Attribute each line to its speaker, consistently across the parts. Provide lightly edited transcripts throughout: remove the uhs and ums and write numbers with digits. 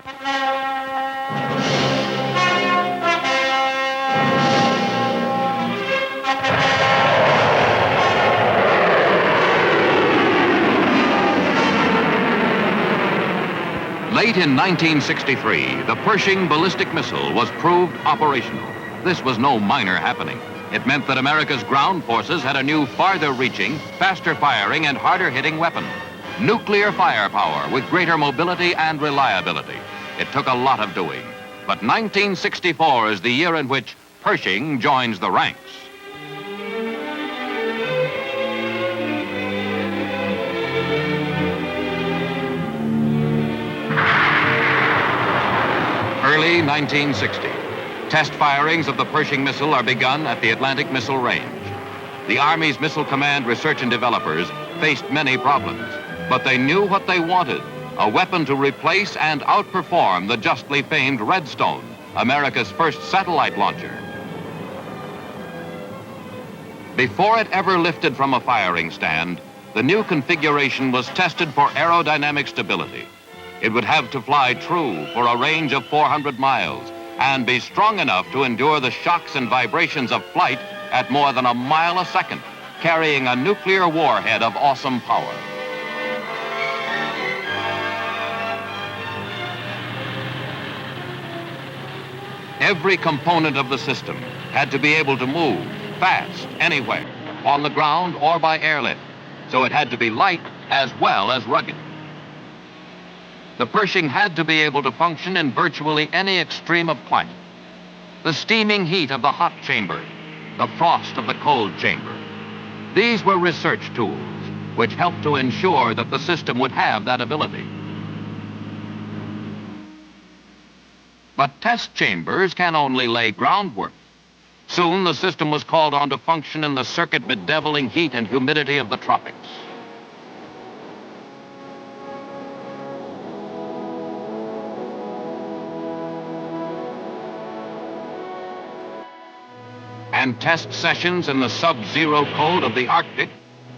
Speaker 1: Late in 1963, the Pershing ballistic missile was proved operational. This was no minor happening. It meant that America's ground forces had a new, farther-reaching, faster-firing, and harder-hitting weapon. Nuclear firepower with greater mobility and reliability. It took a lot of doing. But 1964 is the year in which Pershing joins the ranks. Early 1960. Test firings of the Pershing missile are begun at the Atlantic Missile Range. The Army's Missile Command research and developers faced many problems, but they knew what they wanted, a weapon to replace and outperform the justly famed Redstone, America's first satellite launcher. Before it ever lifted from a firing stand, the new configuration was tested for aerodynamic stability. It would have to fly true for a range of 400 miles and be strong enough to endure the shocks and vibrations of flight at more than a mile a second, carrying a nuclear warhead of awesome power. Every component of the system had to be able to move fast anywhere, on the ground or by airlift, so it had to be light as well as rugged. The Pershing had to be able to function in virtually any extreme of climate. The steaming heat of the hot chamber, the frost of the cold chamber. These were research tools which helped to ensure that the system would have that ability. But test chambers can only lay groundwork. Soon the system was called on to function in the circuit bedeviling heat and humidity of the tropics. And test sessions in the sub-zero cold of the Arctic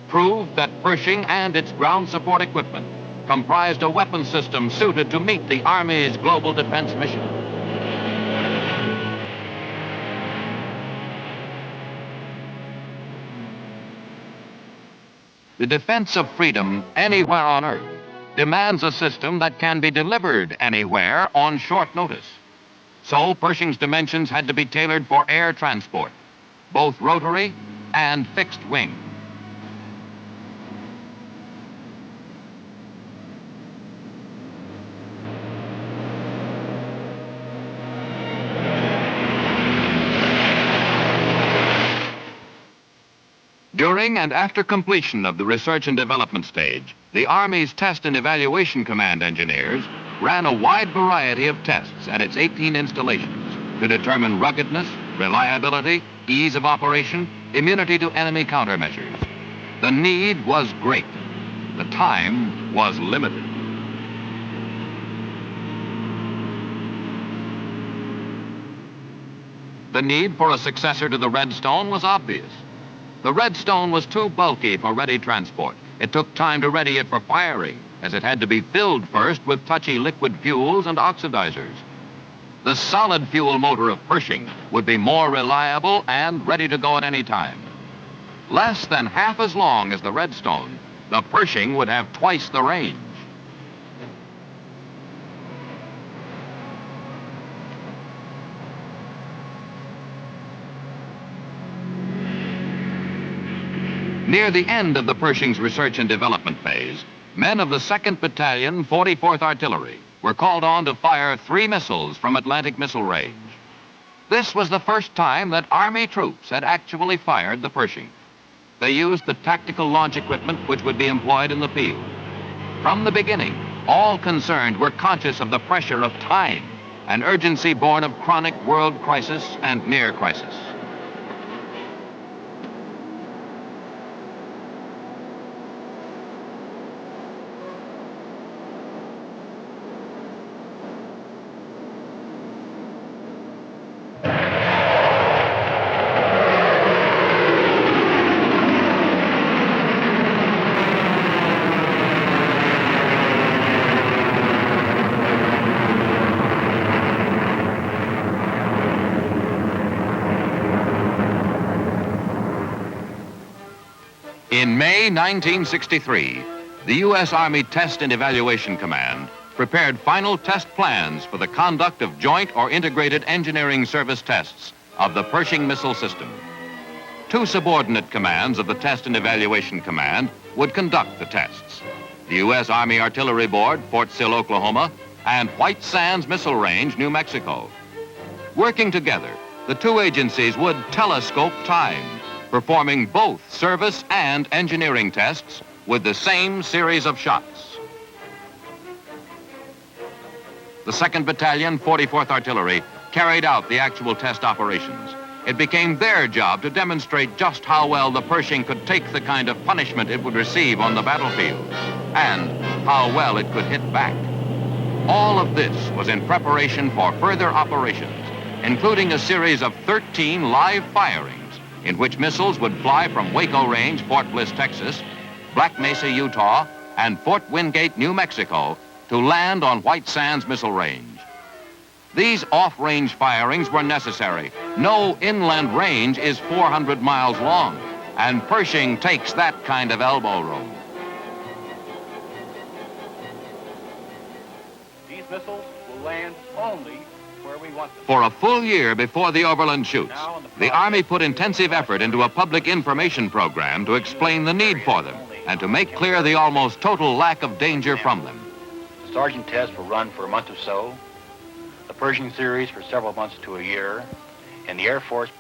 Speaker 1: proved that Pershing and its ground support equipment comprised a weapon system suited to meet the Army's global defense mission. The defense of freedom anywhere on Earth demands a system that can be delivered anywhere on short notice. So Pershing's dimensions had to be tailored for air transport, both rotary and fixed wing. During and after completion of the research and development stage, the Army's Test and Evaluation Command engineers ran a wide variety of tests at its 18 installations to determine ruggedness, reliability, ease of operation, immunity to enemy countermeasures. The need was great. The time was limited. The need for a successor to the Redstone was obvious. The Redstone was too bulky for ready transport. It took time to ready it for firing, as it had to be filled first with touchy liquid fuels and oxidizers. The solid fuel motor of Pershing would be more reliable and ready to go at any time. Less than half as long as the Redstone, the Pershing would have twice the range. Near the end of the Pershing's research and development phase, men of the 2nd Battalion, 44th Artillery, were called on to fire 3 missiles from Atlantic Missile Range. This was the first time that Army troops had actually fired the Pershing. They used the tactical launch equipment which would be employed in the field. From the beginning, all concerned were conscious of the pressure of time, an urgency born of chronic world crisis and near crisis. In May 1963, the U.S. Army Test and Evaluation Command prepared final test plans for the conduct of joint or integrated engineering service tests of the Pershing missile system. Two subordinate commands of the Test and Evaluation Command would conduct the tests: the U.S. Army Artillery Board, Fort Sill, Oklahoma, and White Sands Missile Range, New Mexico. Working together, the two agencies would telescope time, performing both service and engineering tests with the same series of shots. The 2nd Battalion, 44th Artillery, carried out the actual test operations. It became their job to demonstrate just how well the Pershing could take the kind of punishment it would receive on the battlefield, and how well it could hit back. All of this was in preparation for further operations, including a series of 13 live firings in which missiles would fly from Waco Range, Fort Bliss, Texas, Black Mesa, Utah, and Fort Wingate, New Mexico, to land on White Sands Missile Range. These off-range firings were necessary. No inland range is 400 miles long, and Pershing takes that kind of elbow room.
Speaker 2: These missiles will land only where we want them.
Speaker 1: For a full year before the overland shoots, the Army put intensive effort into a public information program to explain the need for them and to make clear the almost total lack of danger from them.
Speaker 2: The sergeant test will run for a month or so, the Pershing series for several months to a year, and the Air Force...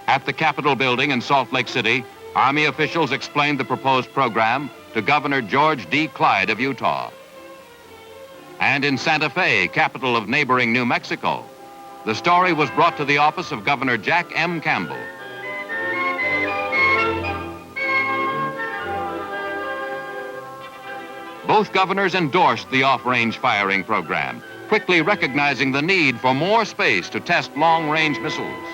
Speaker 1: At the Capitol building in Salt Lake City, Army officials explained the proposed program to Governor George D. Clyde of Utah. And in Santa Fe, capital of neighboring New Mexico, the story was brought to the office of Governor Jack M. Campbell. Both governors endorsed the off-range firing program, quickly recognizing the need for more space to test long-range missiles.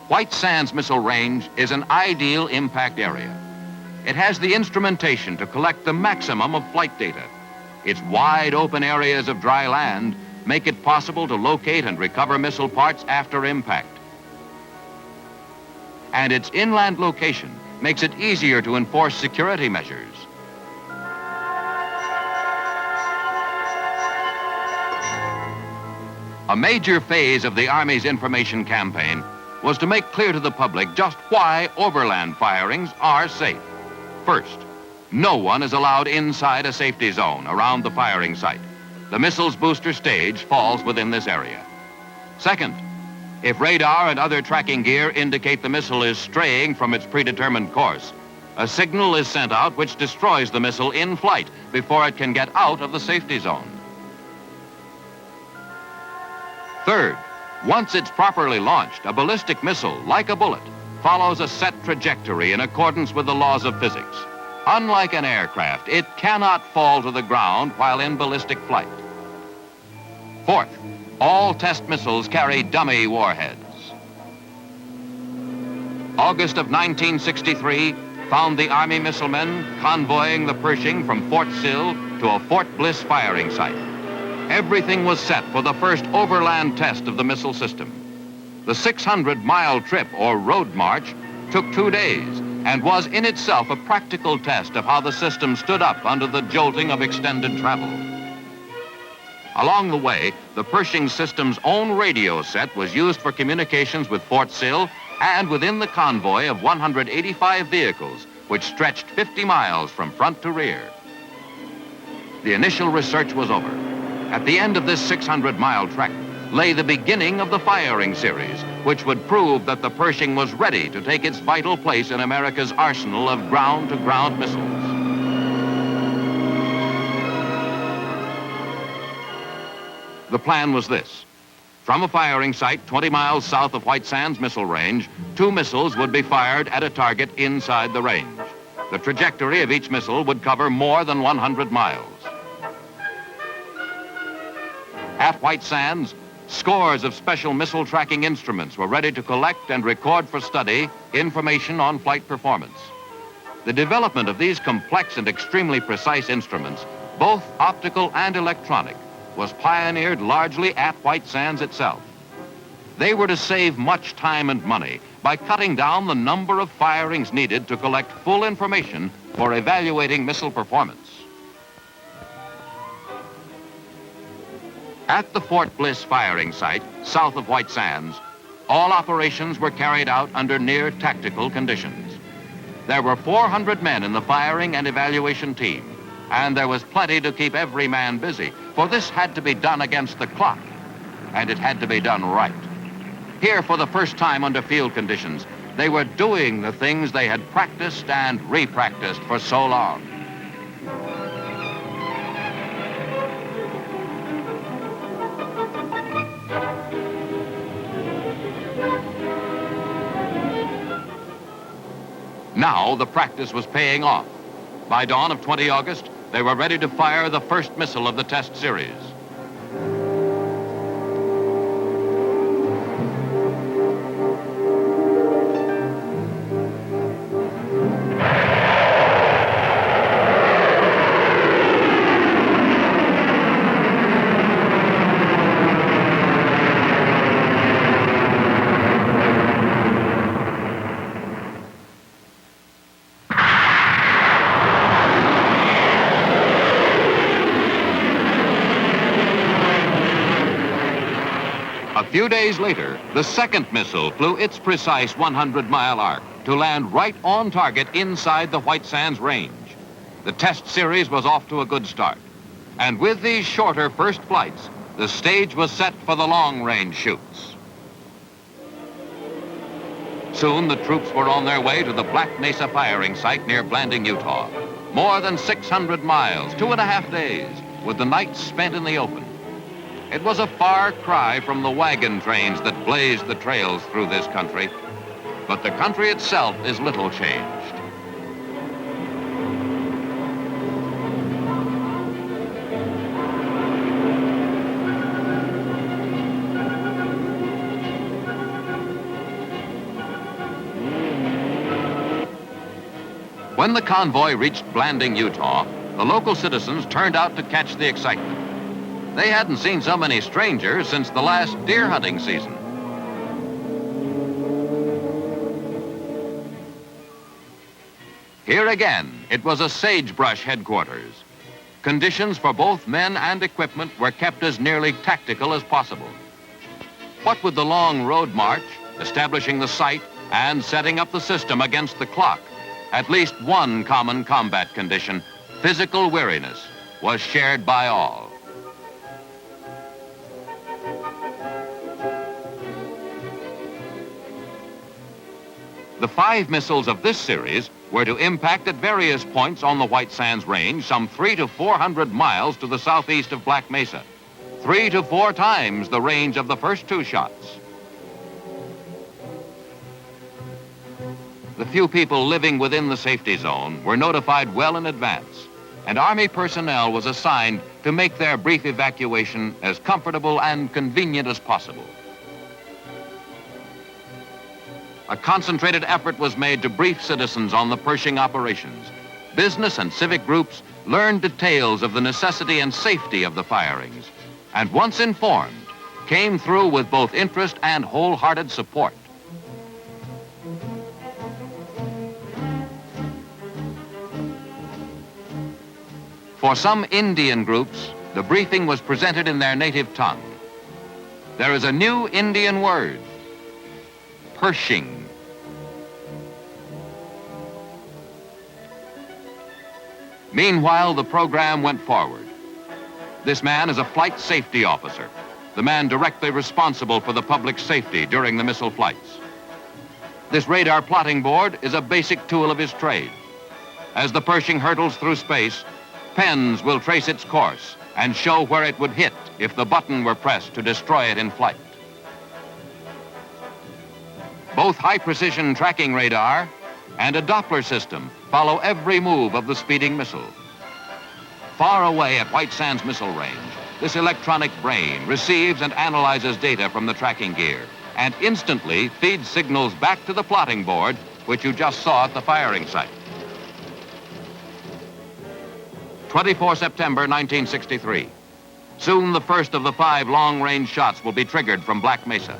Speaker 1: White Sands Missile Range is an ideal impact area. It has the instrumentation to collect the maximum of flight data. Its wide open areas of dry land make it possible to locate and recover missile parts after impact. And its inland location makes it easier to enforce security measures. A major phase of the Army's information campaign was to make clear to the public just why overland firings are safe. First, no one is allowed inside a safety zone around the firing site. The missile's booster stage falls within this area. Second, if radar and other tracking gear indicate the missile is straying from its predetermined course, a signal is sent out which destroys the missile in flight before it can get out of the safety zone. Third, once it's properly launched, a ballistic missile, like a bullet, follows a set trajectory in accordance with the laws of physics. Unlike an aircraft, it cannot fall to the ground while in ballistic flight. Fourth, all test missiles carry dummy warheads. August of 1963 found the Army missilemen convoying the Pershing from Fort Sill to a Fort Bliss firing site. Everything was set for the first overland test of the missile system. The 600-mile trip, or road march, took 2 days and was in itself a practical test of how the system stood up under the jolting of extended travel. Along the way, the Pershing system's own radio set was used for communications with Fort Sill and within the convoy of 185 vehicles, which stretched 50 miles from front to rear. The initial research was over. At the end of this 600-mile trek lay the beginning of the firing series, which would prove that the Pershing was ready to take its vital place in America's arsenal of ground-to-ground missiles. The plan was this. From a firing site 20 miles south of White Sands Missile Range, 2 missiles would be fired at a target inside the range. The trajectory of each missile would cover more than 100 miles. At White Sands, scores of special missile tracking instruments were ready to collect and record for study information on flight performance. The development of these complex and extremely precise instruments, both optical and electronic, was pioneered largely at White Sands itself. They were to save much time and money by cutting down the number of firings needed to collect full information for evaluating missile performance. At the Fort Bliss firing site, south of White Sands, all operations were carried out under near tactical conditions. There were 400 men in the firing and evaluation team, and there was plenty to keep every man busy, for this had to be done against the clock, and it had to be done right. Here, for the first time under field conditions, they were doing the things they had practiced and re-practiced for so long. Now the practice was paying off. By dawn of 20 August, they were ready to fire the first missile of the test series. A few days later, the second missile flew its precise 100-mile arc to land right on target inside the White Sands range. The test series was off to a good start. And with these shorter first flights, the stage was set for the long-range shoots. Soon, the troops were on their way to the Black Mesa firing site near Blanding, Utah. More than 600 miles, 2.5 days, with the nights spent in the open. It was a far cry from the wagon trains that blazed the trails through this country, but the country itself is little changed. When the convoy reached Blanding, Utah, the local citizens turned out to catch the excitement. They hadn't seen so many strangers since the last deer hunting season. Here again, it was a sagebrush headquarters. Conditions for both men and equipment were kept as nearly tactical as possible. What with the long road march, establishing the site, and setting up the system against the clock, at least one common combat condition, physical weariness, was shared by all. The 5 missiles of this series were to impact at various points on the White Sands Range, some 300 to 400 miles to the southeast of Black Mesa, 3 to 4 times the range of the first 2 shots. The few people living within the safety zone were notified well in advance, and Army personnel was assigned to make their brief evacuation as comfortable and convenient as possible. A concentrated effort was made to brief citizens on the Pershing operations. Business and civic groups learned details of the necessity and safety of the firings, and once informed, came through with both interest and wholehearted support. For some Indian groups, the briefing was presented in their native tongue. There is a new Indian word, Pershing. Meanwhile, the program went forward. This man is a flight safety officer, the man directly responsible for the public safety during the missile flights. This radar plotting board is a basic tool of his trade. As the Pershing hurtles through space, pens will trace its course and show where it would hit if the button were pressed to destroy it in flight. Both high-precision tracking radar and a Doppler system follow every move of the speeding missile. Far away at White Sands Missile Range, this electronic brain receives and analyzes data from the tracking gear and instantly feeds signals back to the plotting board, which you just saw at the firing site. 24 September 1963. Soon the first of the 5 long-range shots will be triggered from Black Mesa.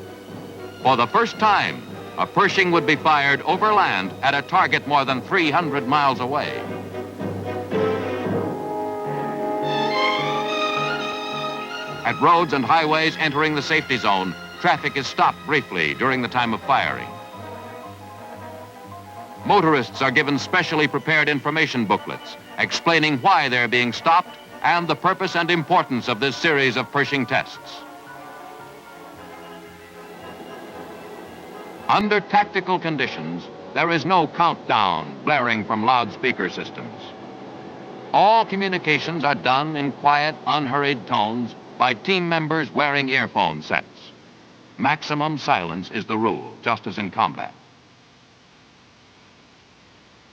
Speaker 1: For the first time, a Pershing would be fired over land at a target more than 300 miles away. At roads and highways entering the safety zone, traffic is stopped briefly during the time of firing. Motorists are given specially prepared information booklets explaining why they're being stopped and the purpose and importance of this series of Pershing tests. Under tactical conditions, there is no countdown blaring from loudspeaker systems. All communications are done in quiet, unhurried tones by team members wearing earphone sets. Maximum silence is the rule, just as in combat.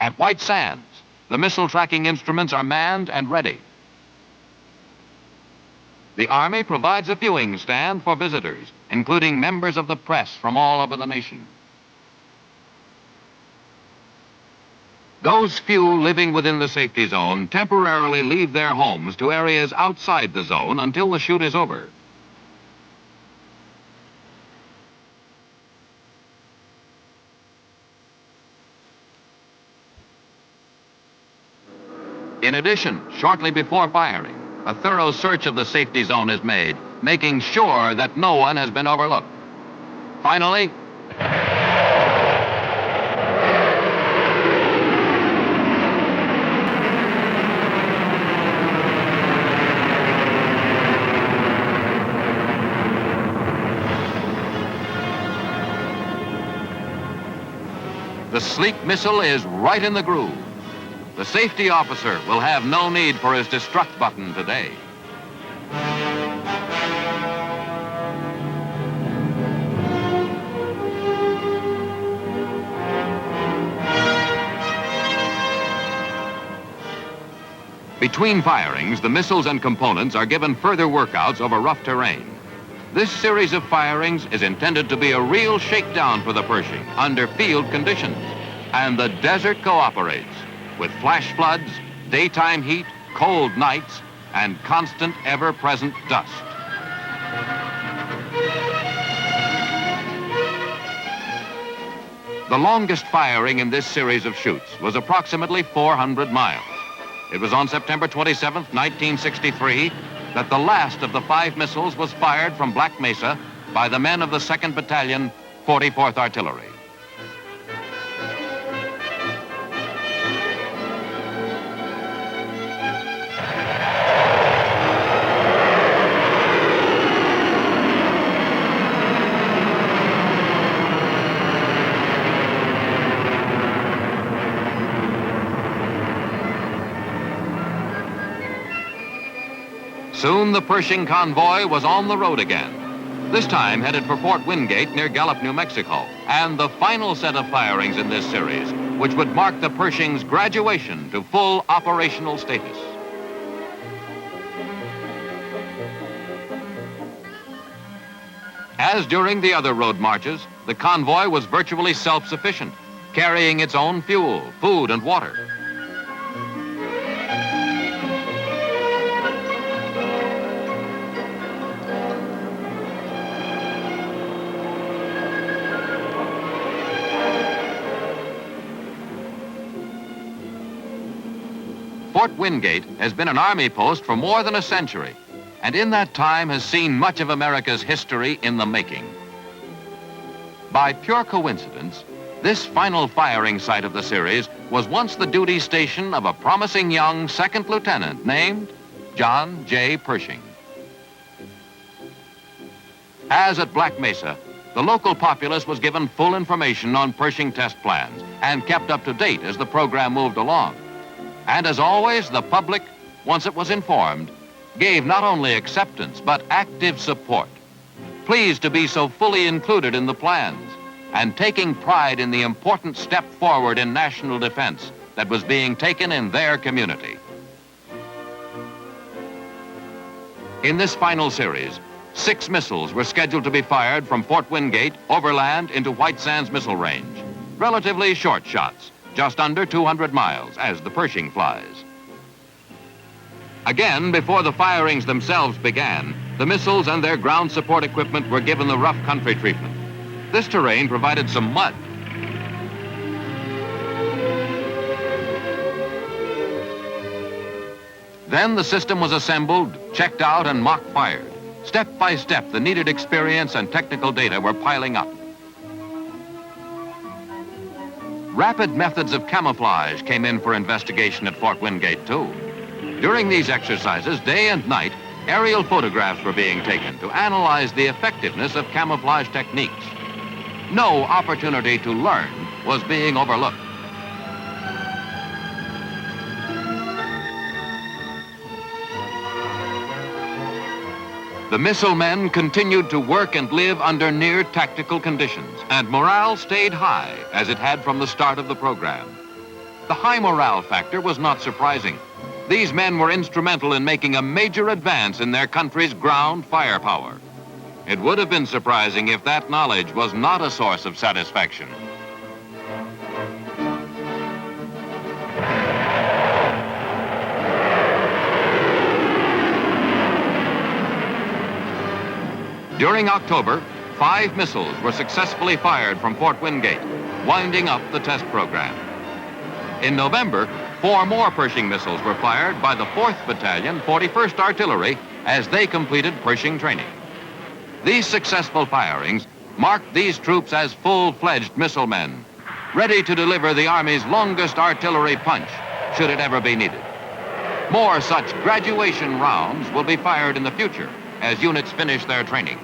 Speaker 1: At White Sands, the missile tracking instruments are manned and ready. The Army provides a viewing stand for visitors, including members of the press from all over the nation. Those few living within the safety zone temporarily leave their homes to areas outside the zone until the shoot is over. In addition, shortly before firing, a thorough search of the safety zone is made, making sure that no one has been overlooked. Finally, the sleek missile is right in the groove. The safety officer will have no need for his destruct button today. Between firings, the missiles and components are given further workouts over rough terrain. This series of firings is intended to be a real shakedown for the Pershing under field conditions, and the desert cooperates with flash floods, daytime heat, cold nights, and constant, ever-present dust. The longest firing in this series of shoots was approximately 400 miles. It was on September 27, 1963, that the last of the 5 missiles was fired from Black Mesa by the men of the 2nd Battalion, 44th Artillery. Soon the Pershing convoy was on the road again, this time headed for Fort Wingate near Gallup, New Mexico, and the final set of firings in this series, which would mark the Pershing's graduation to full operational status. As during the other road marches, the convoy was virtually self-sufficient, carrying its own fuel, food, and water. Fort Wingate has been an Army post for more than a century, and in that time has seen much of America's history in the making. By pure coincidence, this final firing site of the series was once the duty station of a promising young second lieutenant named John J. Pershing. As at Black Mesa, the local populace was given full information on Pershing test plans and kept up to date as the program moved along. And as always, the public, once it was informed, gave not only acceptance, but active support, pleased to be so fully included in the plans and taking pride in the important step forward in national defense that was being taken in their community. In this final series, 6 missiles were scheduled to be fired from Fort Wingate overland into White Sands Missile Range. Relatively short shots, just under 200 miles, as the Pershing flies. Again, before the firings themselves began, the missiles and their ground support equipment were given the rough country treatment. This terrain provided some mud. Then the system was assembled, checked out, and mock fired. Step by step, the needed experience and technical data were piling up. Rapid methods of camouflage came in for investigation at Fort Wingate, too. During these exercises, day and night, aerial photographs were being taken to analyze the effectiveness of camouflage techniques. No opportunity to learn was being overlooked. The missile men continued to work and live under near tactical conditions, and morale stayed high, as it had from the start of the program. The high morale factor was not surprising. These men were instrumental in making a major advance in their country's ground firepower. It would have been surprising if that knowledge was not a source of satisfaction. During October, 5 missiles were successfully fired from Fort Wingate, winding up the test program. In November, 4 more Pershing missiles were fired by the 4th Battalion, 41st Artillery, as they completed Pershing training. These successful firings marked these troops as full-fledged missile men, ready to deliver the Army's longest artillery punch, should it ever be needed. More such graduation rounds will be fired in the future as units finish their training.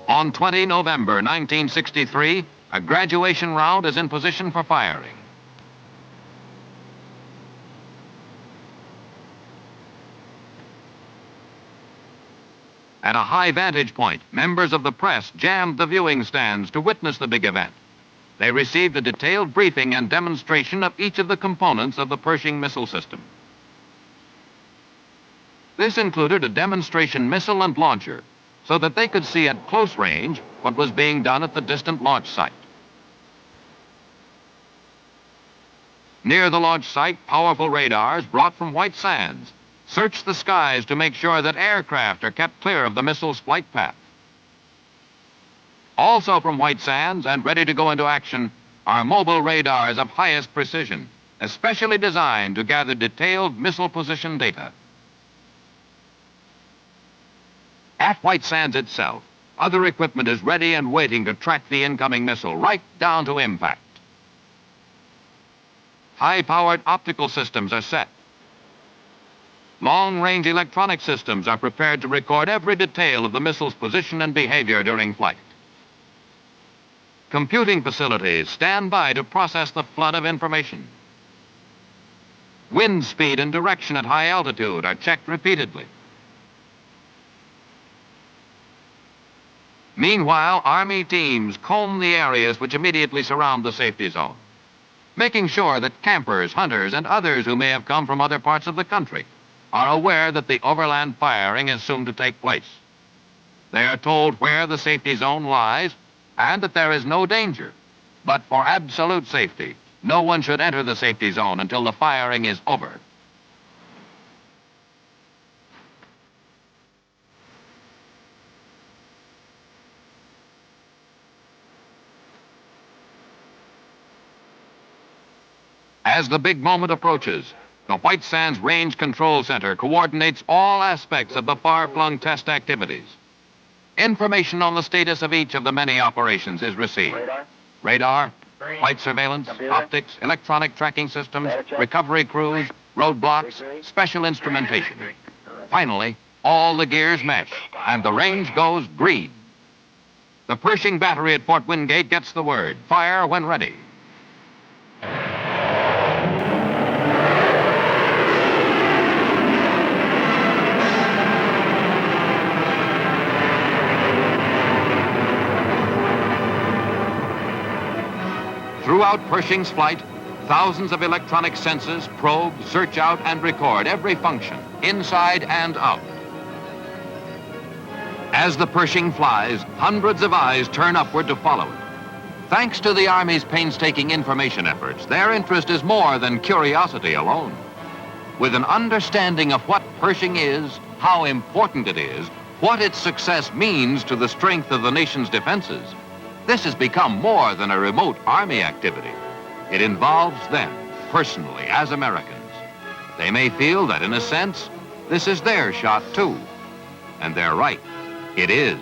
Speaker 1: On 20 November 1963, a graduation round is in position for firing. At a high vantage point, members of the press jammed the viewing stands to witness the big event. They received a detailed briefing and demonstration of each of the components of the Pershing missile system. This included a demonstration missile and launcher, so that they could see at close range what was being done at the distant launch site. Near the launch site, powerful radars brought from White Sands search the skies to make sure that aircraft are kept clear of the missile's flight path. Also from White Sands and ready to go into action are mobile radars of highest precision, especially designed to gather detailed missile position data. At White Sands itself, other equipment is ready and waiting to track the incoming missile right down to impact. High-powered optical systems are set. Long-range electronic systems are prepared to record every detail of the missile's position and behavior during flight. Computing facilities stand by to process the flood of information. Wind speed and direction at high altitude are checked repeatedly. Meanwhile, Army teams comb the areas which immediately surround the safety zone, making sure that campers, hunters, and others who may have come from other parts of the country are aware that the overland firing is soon to take place. They are told where the safety zone lies and that there is no danger. But for absolute safety, no one should enter the safety zone until the firing is over. As the big moment approaches, the White Sands Range Control Center coordinates all aspects of the far-flung test activities. Information on the status of each of the many operations is received. Radar, flight surveillance, optics, electronic tracking systems, recovery crews, roadblocks, special instrumentation. Finally, all the gears mesh, and the range goes green. The Pershing battery at Fort Wingate gets the word, fire when ready. Throughout Pershing's flight, thousands of electronic sensors probe, search out, and record every function, inside and out. As the Pershing flies, hundreds of eyes turn upward to follow it. Thanks to the Army's painstaking information efforts, their interest is more than curiosity alone. With an understanding of what Pershing is, how important it is, what its success means to the strength of the nation's defenses, this has become more than a remote Army activity. It involves them personally as Americans. They may feel that, in a sense, this is their shot too. And they're right. It is.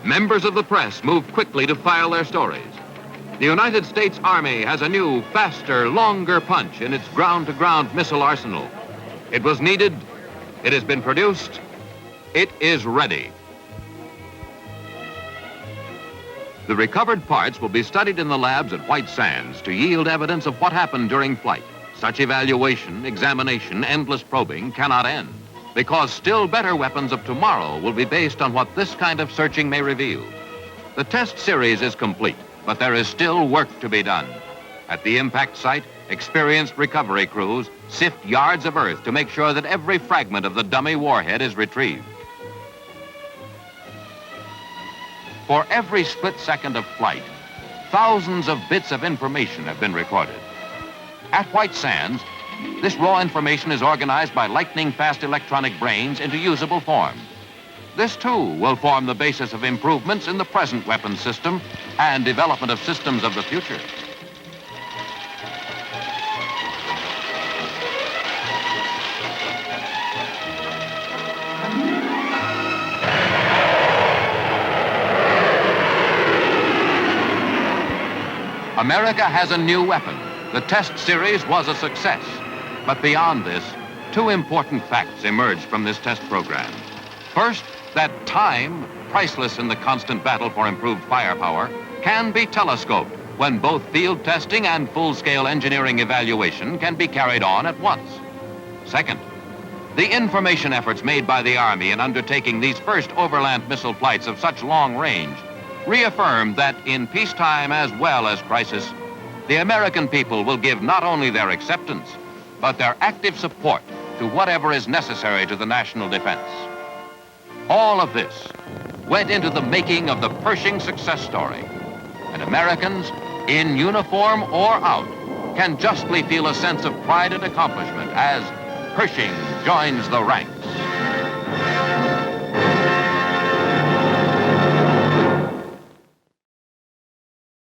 Speaker 1: Members of the press move quickly to file their stories. The United States Army has a new, faster, longer punch in its ground-to-ground missile arsenal. It was needed. It has been produced. It is ready. The recovered parts will be studied in the labs at White Sands to yield evidence of what happened during flight. Such evaluation, examination, endless probing cannot end, because still better weapons of tomorrow will be based on what this kind of searching may reveal. The test series is complete, but there is still work to be done. At the impact site, experienced recovery crews sift yards of earth to make sure that every fragment of the dummy warhead is retrieved. For every split second of flight, thousands of bits of information have been recorded. At White Sands, this raw information is organized by lightning-fast electronic brains into usable form. This, too, will form the basis of improvements in the present weapons system and development of systems of the future. America has a new weapon. The test series was a success. But beyond this, two important facts emerged from this test program. First, that time, priceless in the constant battle for improved firepower, can be telescoped when both field testing and full-scale engineering evaluation can be carried on at once. Second, the information efforts made by the Army in undertaking these first overland missile flights of such long range reaffirmed that in peacetime as well as crisis, the American people will give not only their acceptance, but their active support to whatever is necessary to the national defense. All of this went into the making of the Pershing success story. And Americans, in uniform or out, can justly feel a sense of pride and accomplishment as Pershing joins the ranks.